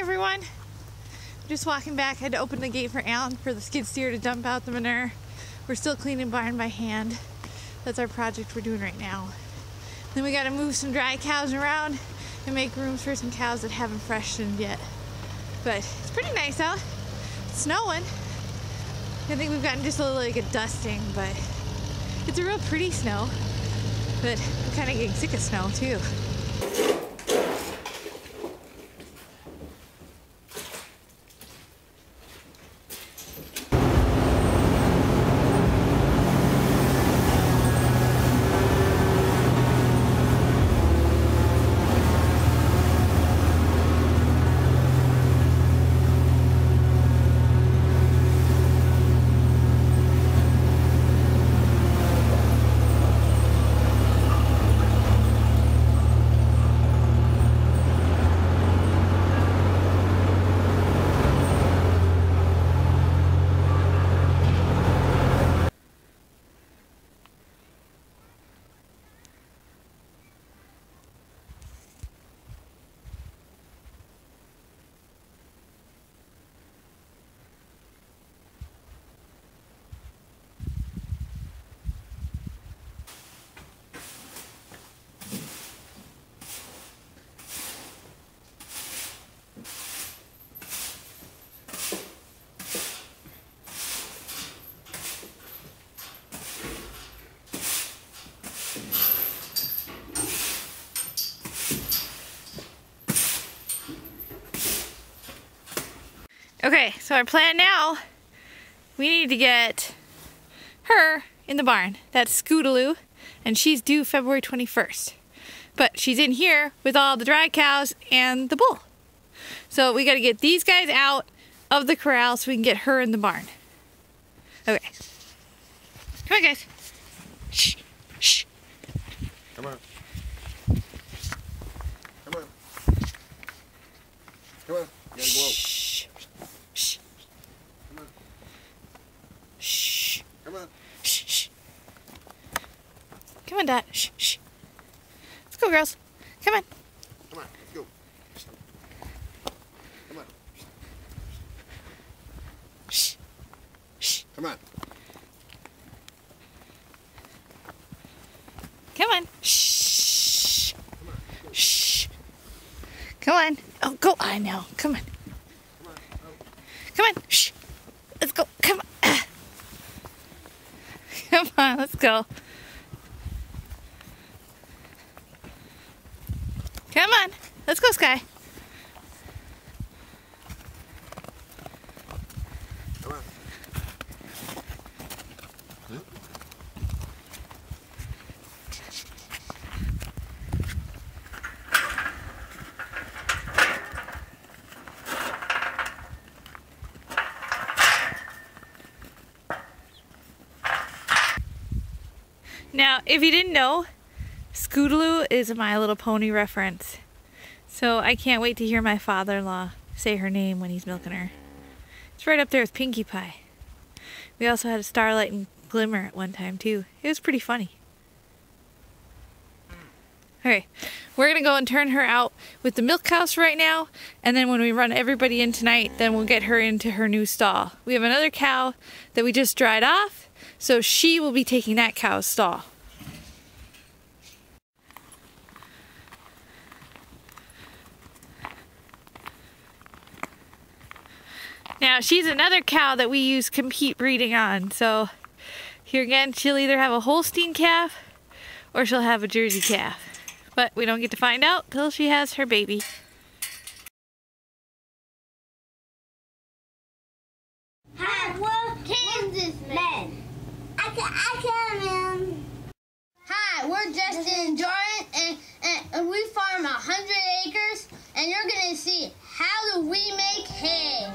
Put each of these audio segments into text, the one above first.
everyone. I'm just walking back. I had to open the gate for Alan for the skid steer to dump out the manure. We're still cleaning barn by hand. That's our project we're doing right now. Then we got to move some dry cows around and make rooms for some cows that haven't freshened yet. But it's pretty nice out. It's snowing. I think we've gotten just a little like a dusting, but it's a real pretty snow. But I'm kind of getting sick of snow too. Okay, so our plan now, we need to get her in the barn. That's Scootaloo, and she's due February 21st. But she's in here with all the dry cows and the bull. So we gotta get these guys out of the corral so we can get her in the barn. Okay. Come on, guys. Shh, shh. Come on. Come on. Come on. You gotta go out. Shh. Shh. Come on. Shh. Come on. Shh. Shh. Come on, Dot. Shh. Shh. Let's go, girls. Come on. Come on. Let's go. Come on. Shh. Shh. Come on. Come on. Shh. Come on. Let's go. Shh. Come on. Oh, go. I know. Come on. Come on. Out. Come on. Shh. Let's go. Come on. Ah. Come on. Let's go. Come on. Let's go, Sky. Come on. Huh? Now, if you didn't know, Scootaloo is a My Little Pony reference. So I can't wait to hear my father-in-law say her name when he's milking her. It's right up there with Pinkie Pie. We also had a Starlight and Glimmer at one time too. It was pretty funny. Okay, we're gonna go and turn her out with the milk cows for right now, and then when we run everybody in tonight, then we'll get her into her new stall. We have another cow that we just dried off, so she will be taking that cow's stall. Now, she's another cow that we use compete breeding on, so here again, she'll either have a Holstein calf or she'll have a Jersey calf. But we don't get to find out till she has her baby. Hi, we're Kansas men. I come in. Hi, we're Justin and Jordan, and we farm 100 acres, and you're gonna see how do we make hay.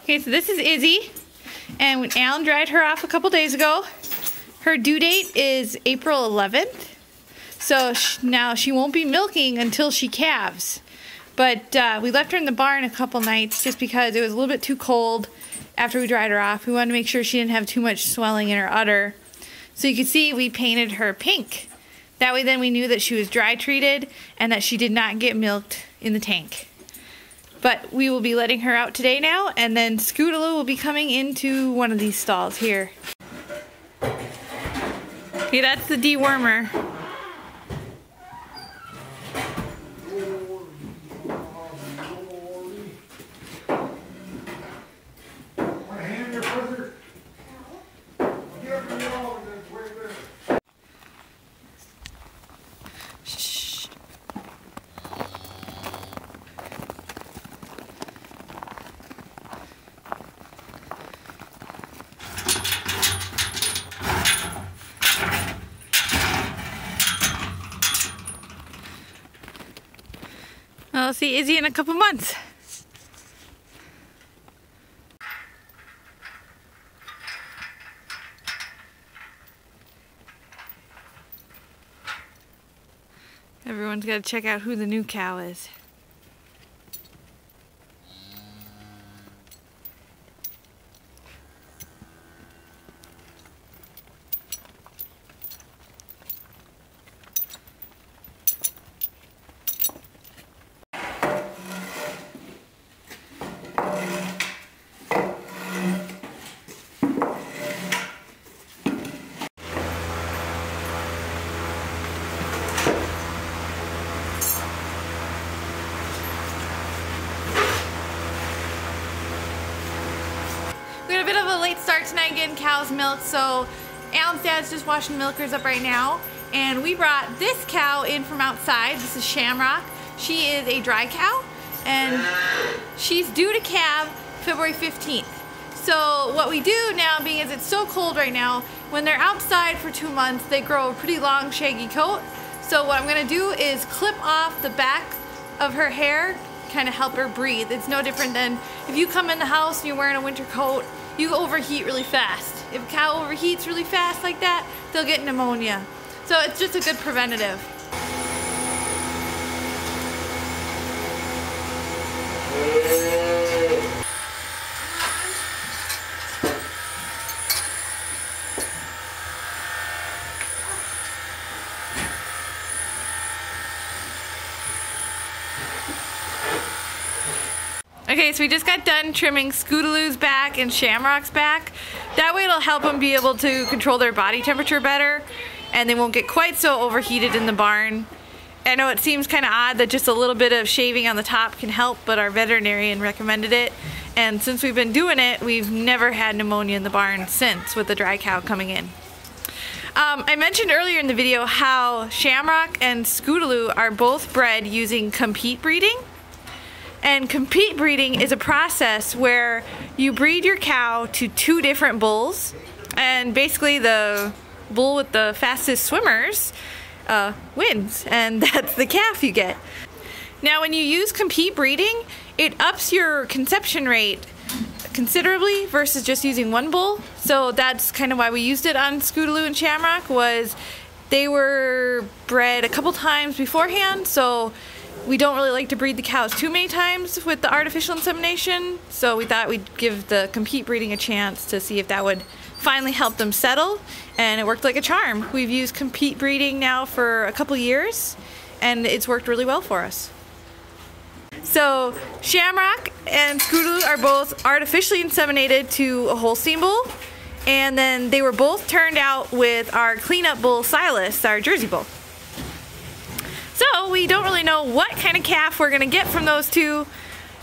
Okay, so this is Izzy, and when Alan dried her off a couple days ago, her due date is April 11th. So now she won't be milking until she calves. But we left her in the barn a couple nights just because it was a little bit too cold after we dried her off. We wanted to make sure she didn't have too much swelling in her udder. So you can see we painted her pink. That way then we knew that she was dry treated and that she did not get milked in the tank. But we will be letting her out today now, and then Scootaloo will be coming into one of these stalls here. Okay, that's the dewormer. I'll see Izzy in a couple months. Everyone's got to check out who the new cow is. We had a bit of a late start tonight getting cow's milk, so Alan's dad's just washing milkers up right now, and we brought this cow in from outside. This is Shamrock. She is a dry cow, and she's due to calve February 15th. So what we do now, being as it's so cold right now, when they're outside for 2 months, they grow a pretty long shaggy coat. So what I'm gonna do is clip off the back of her hair, kind of help her breathe. It's no different than if you come in the house and you're wearing a winter coat, you overheat really fast. If a cow overheats really fast like that, they'll get pneumonia. So it's just a good preventative. Okay, so we just got done trimming Scootaloo's back and Shamrock's back. That way it'll help them be able to control their body temperature better, and they won't get quite so overheated in the barn. I know it seems kind of odd that just a little bit of shaving on the top can help, but our veterinarian recommended it. And since we've been doing it, we've never had pneumonia in the barn since, with the dry cow coming in. I mentioned earlier in the video how Shamrock and Scootaloo are both bred using compete breeding. And compete breeding is a process where you breed your cow to 2 different bulls, and basically the bull with the fastest swimmers wins, and that's the calf you get. Now when you use compete breeding, it ups your conception rate considerably versus just using 1 bull. So that's kind of why we used it on Scootaloo and Shamrock, was they were bred a couple times beforehand, so we don't really like to breed the cows too many times with the artificial insemination, so we thought we'd give the compete breeding a chance to see if that would finally help them settle, and it worked like a charm. We've used compete breeding now for a couple years, and it's worked really well for us. So Shamrock and Scootaloo are both artificially inseminated to a Holstein bull, and then they were both turned out with our cleanup bull Silas, our Jersey bull. So we don't really know what kind of calf we're gonna get from those 2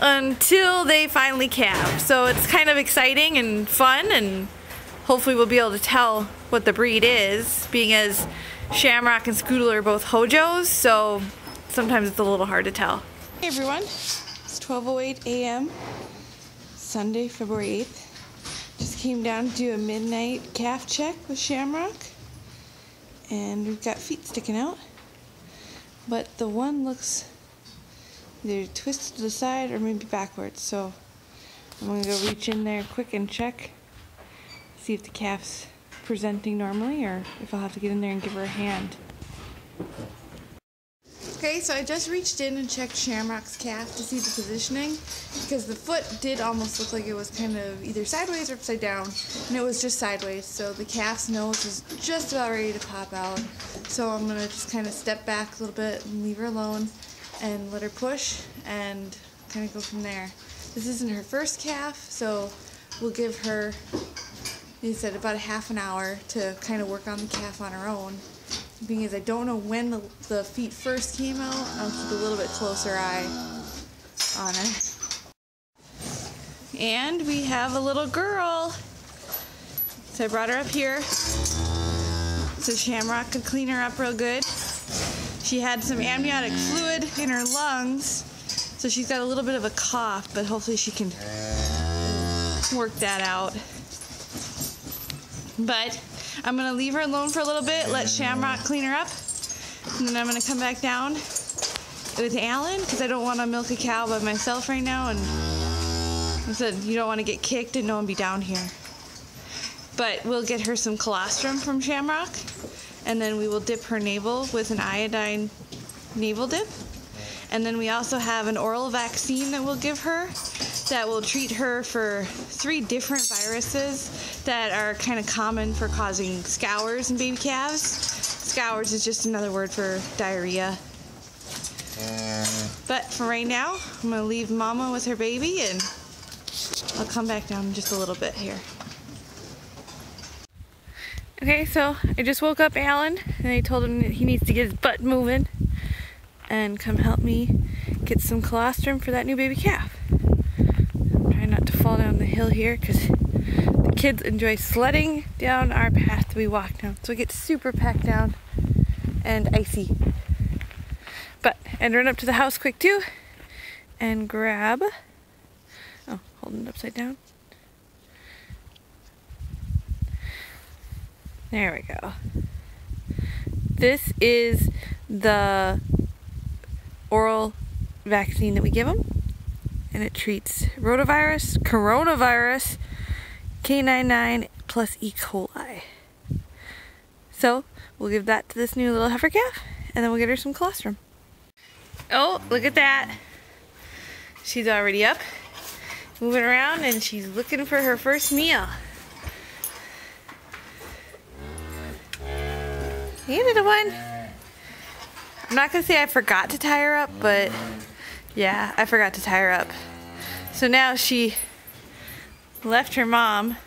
until they finally calve. So it's kind of exciting and fun, and hopefully we'll be able to tell what the breed is, being as Shamrock and Scootaloo are both Hojos, so sometimes it's a little hard to tell. Hey everyone, it's 12:08 a.m. Sunday, February 8th. Just came down to do a midnight calf check with Shamrock, and we've got feet sticking out. But the one looks either twisted to the side or maybe backwards, so I'm gonna go reach in there quick and check, see if the calf's presenting normally or if I'll have to get in there and give her a hand. Okay, so I just reached in and checked Shamrock's calf to see the positioning because the foot did almost look like it was kind of either sideways or upside down, and it was just sideways, so the calf's nose was just about ready to pop out. So I'm gonna just kind of step back a little bit and leave her alone and let her push and kind of go from there. This isn't her first calf, so we'll give her, he said, about a half an hour to kind of work on the calf on her own. Being as I don't know when the feet first came out, I'll keep a little bit closer eye on her. And we have a little girl. So I brought her up here so Shamrock could clean her up real good. She had some amniotic fluid in her lungs, so she's got a little bit of a cough, but hopefully she can work that out. But I'm gonna leave her alone for a little bit, let Shamrock clean her up, and then I'm gonna come back down with Alan because I don't want to milk a cow by myself right now, and I said you don't want to get kicked and no one be down here. But we'll get her some colostrum from Shamrock, and then we will dip her navel with an iodine navel dip. And then we also have an oral vaccine that we'll give her that will treat her for 3 different viruses that are kind of common for causing scours in baby calves. Scours is just another word for diarrhea. But for right now, I'm going to leave Mama with her baby, and I'll come back down in just a little bit here. Okay, so I just woke up Alan, and I told him that he needs to get his butt moving and come help me get some colostrum for that new baby calf. I'm trying not to fall down the hill here because the kids enjoy sledding down our path we walk down, so it gets super packed down and icy. But I'd run up to the house quick too and grab, oh, holding it upside down. There we go. This is the oral vaccine that we give them, and it treats rotavirus, coronavirus, K99 plus E. coli. So we'll give that to this new little heifer calf, and then we'll get her some colostrum. Oh, look at that. She's already up, moving around, and she's looking for her first meal. Hey, little one. I'm not gonna say I forgot to tie her up, but yeah, I forgot to tie her up. So now she left her mom,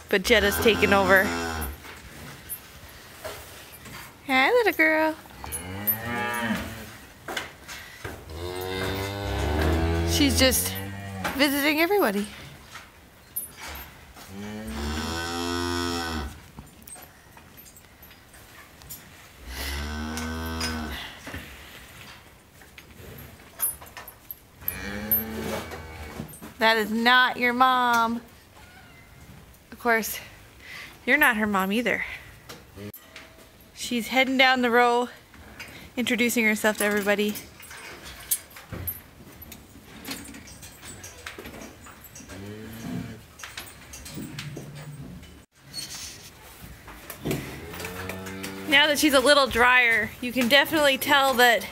but Jetta's taken over. Hi, little girl. She's just visiting everybody. That is not your mom. Of course, you're not her mom either. She's heading down the row, introducing herself to everybody. Now that she's a little drier, you can definitely tell that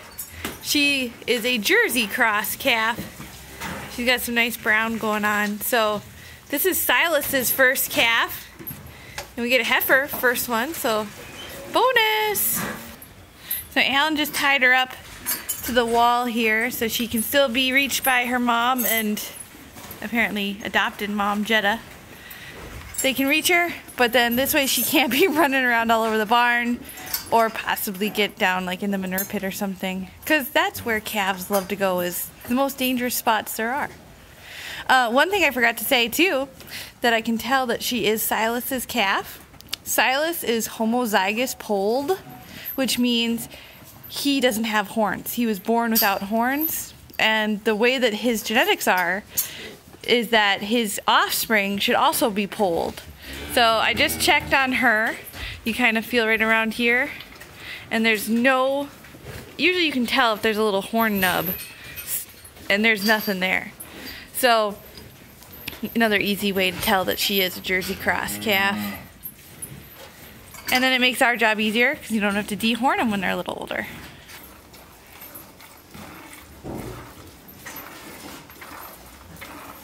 she is a Jersey cross calf. She's got some nice brown going on. So this is Silas's first calf. And we get a heifer, first one, so bonus! So Alan just tied her up to the wall here so she can still be reached by her mom and apparently adopted mom, Jetta. They can reach her, but then this way she can't be running around all over the barn or possibly get down like in the manure pit or something. Because that's where calves love to go, is the most dangerous spots there are. One thing I forgot to say too, that I can tell that she is Silas's calf. Silas is homozygous polled, which means he doesn't have horns. He was born without horns, and the way that his genetics are is that his offspring should also be polled. So I just checked on her. You kind of feel right around here, and there's no, usually you can tell if there's a little horn nub, and there's nothing there. So Another easy way to tell that she is a Jersey cross calf. And then it makes our job easier because you don't have to dehorn them when they're a little older.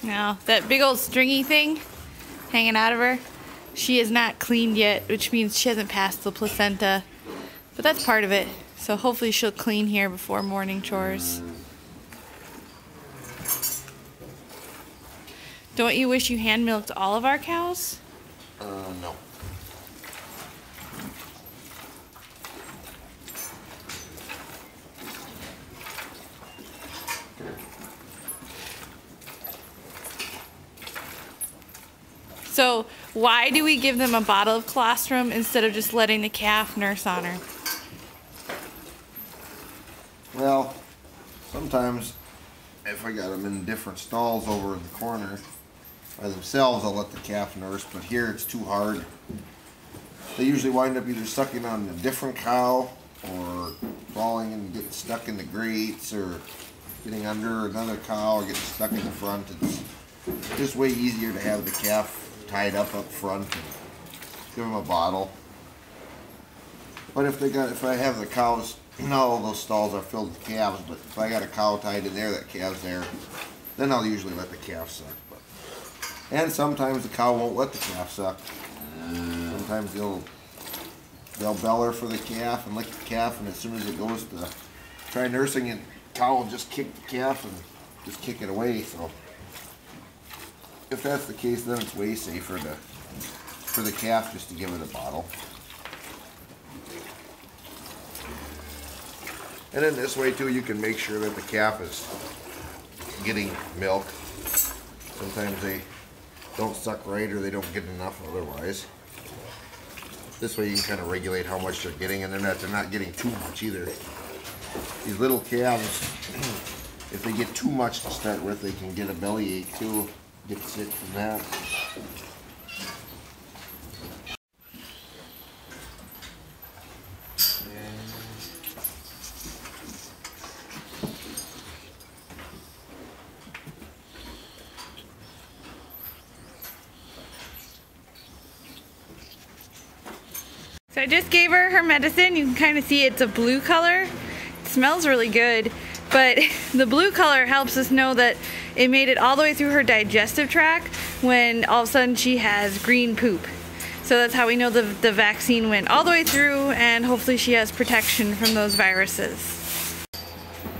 Now, that big old stringy thing hanging out of her, she is not cleaned yet, which means she hasn't passed the placenta. But that's part of it. So hopefully she'll clean here before morning chores. Don't you wish you hand milked all of our cows? No. So why do we give them a bottle of colostrum instead of just letting the calf nurse on her? Well, sometimes if I got them in different stalls over in the corner by themselves, I'll let the calf nurse, but here it's too hard. They usually wind up either sucking on a different cow or falling and getting stuck in the grates or getting under another cow or getting stuck in the front. It's just way easier to have the calf tied up front and give them a bottle. But if I have the cows, all those stalls are filled with calves, but if I got a cow tied in there, that calf's there, then I'll usually let the calf suck. And sometimes the cow won't let the calf suck. Sometimes they'll bell her for the calf and lick the calf, and as soon as it goes to try nursing it, the cow will just kick the calf and just kick it away. So if that's the case, then it's way safer for the calf just to give it a bottle. And then this way too, you can make sure that the calf is getting milk. Sometimes they don't suck right or they don't get enough otherwise. This way you can kind of regulate how much they're getting, and they're not getting too much either. These little calves, if they get too much to start with, they can get a bellyache too. Get sick from that. So I just gave her medicine. You can kind of see it's a blue color. It smells really good, but the blue color helps us know that it made it all the way through her digestive tract when all of a sudden she has green poop. So that's how we know the vaccine went all the way through, and hopefully she has protection from those viruses.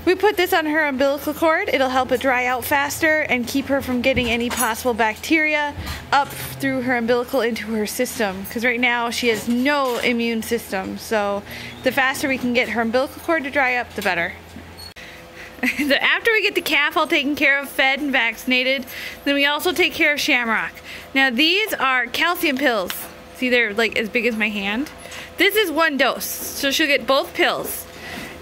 We put this on her umbilical cord. It'll help it dry out faster and keep her from getting any possible bacteria up through her umbilical into her system. Because right now she has no immune system. So the faster we can get her umbilical cord to dry up, the better. So after we get the calf all taken care of, fed and vaccinated, then we also take care of Shamrock. Now these are calcium pills. See, they're like as big as my hand. This is 1 dose, so she'll get both pills.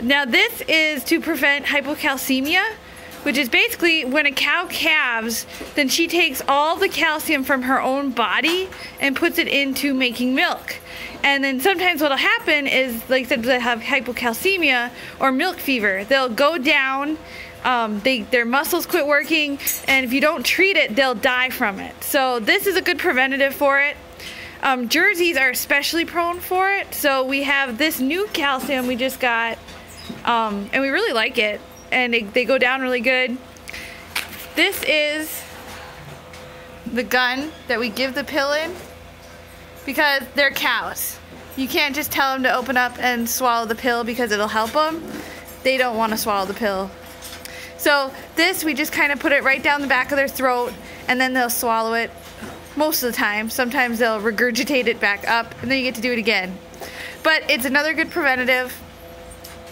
Now this is to prevent hypocalcemia, which is basically when a cow calves, then she takes all the calcium from her own body and puts it into making milk. And then sometimes what'll happen is, like I said, they have hypocalcemia or milk fever. They'll go down, their muscles quit working, and if you don't treat it, they'll die from it. So this is a good preventative for it. Jerseys are especially prone for it. So we have this new calcium we just got, and we really like it, and they go down really good. This is the gun that we give the pill in, because they're cows. You can't just tell them to open up and swallow the pill because it'll help them. They don't want to swallow the pill. So this, we just kind of put it right down the back of their throat, and then they'll swallow it most of the time. Sometimes they'll regurgitate it back up, and then you get to do it again. But it's another good preventative.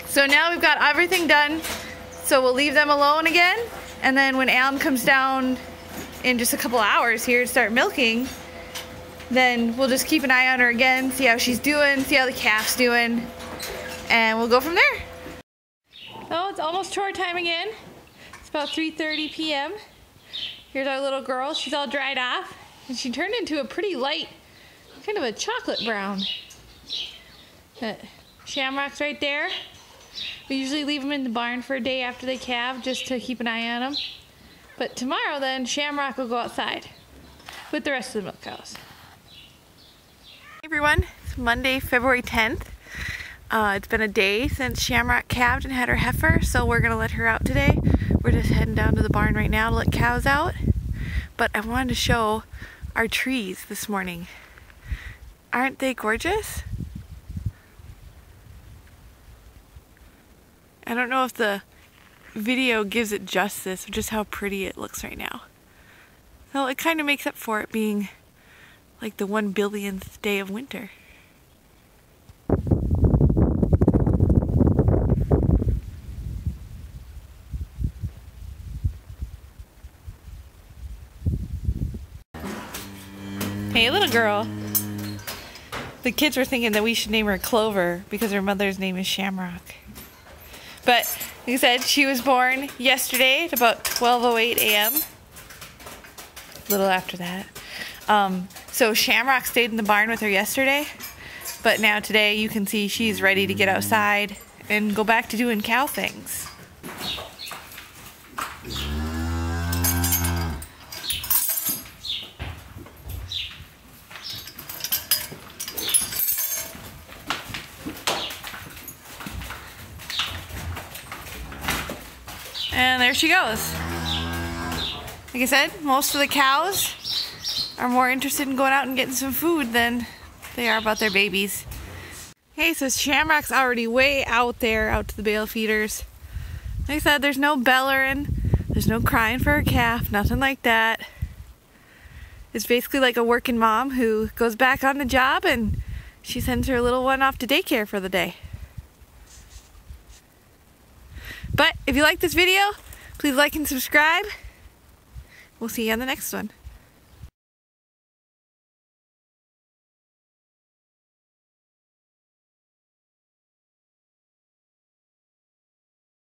So now we've got everything done. So we'll leave them alone again, and then when Alan comes down in just a couple hours here to start milking, then we'll just keep an eye on her again, see how she's doing, see how the calf's doing, and we'll go from there. Oh, it's almost chore time again. It's about 3:30 p.m. Here's our little girl. She's all dried off, and she turned into a pretty light, kind of a chocolate brown. Shamrock's right there. We usually leave them in the barn for a day after they calve just to keep an eye on them. But tomorrow then, Shamrock will go outside with the rest of the milk cows. Hey everyone, it's Monday, February 10th. It's been a day since Shamrock calved and had her heifer, so we're gonna let her out today. We're just heading down to the barn right now to let cows out. But I wanted to show our trees this morning. Aren't they gorgeous? I don't know if the video gives it justice of just how pretty it looks right now. So it kind of makes up for it being like the 1 billionth day of winter. Hey little girl. The kids were thinking that we should name her Clover because her mother's name is Shamrock. But like I said, she was born yesterday at about 12:08 a.m. A little after that. So Shamrock stayed in the barn with her yesterday, but now today you can see she's ready to get outside and go back to doing cow things. And there she goes. Like I said, most of the cows are more interested in going out and getting some food than they are about their babies. Hey, so Shamrock's already way out there, out to the bale feeders. Like I said, there's no bellering, there's no crying for her calf, nothing like that. It's basically like a working mom who goes back on the job and she sends her little one off to daycare for the day. But if you like this video, please like and subscribe. We'll see you on the next one.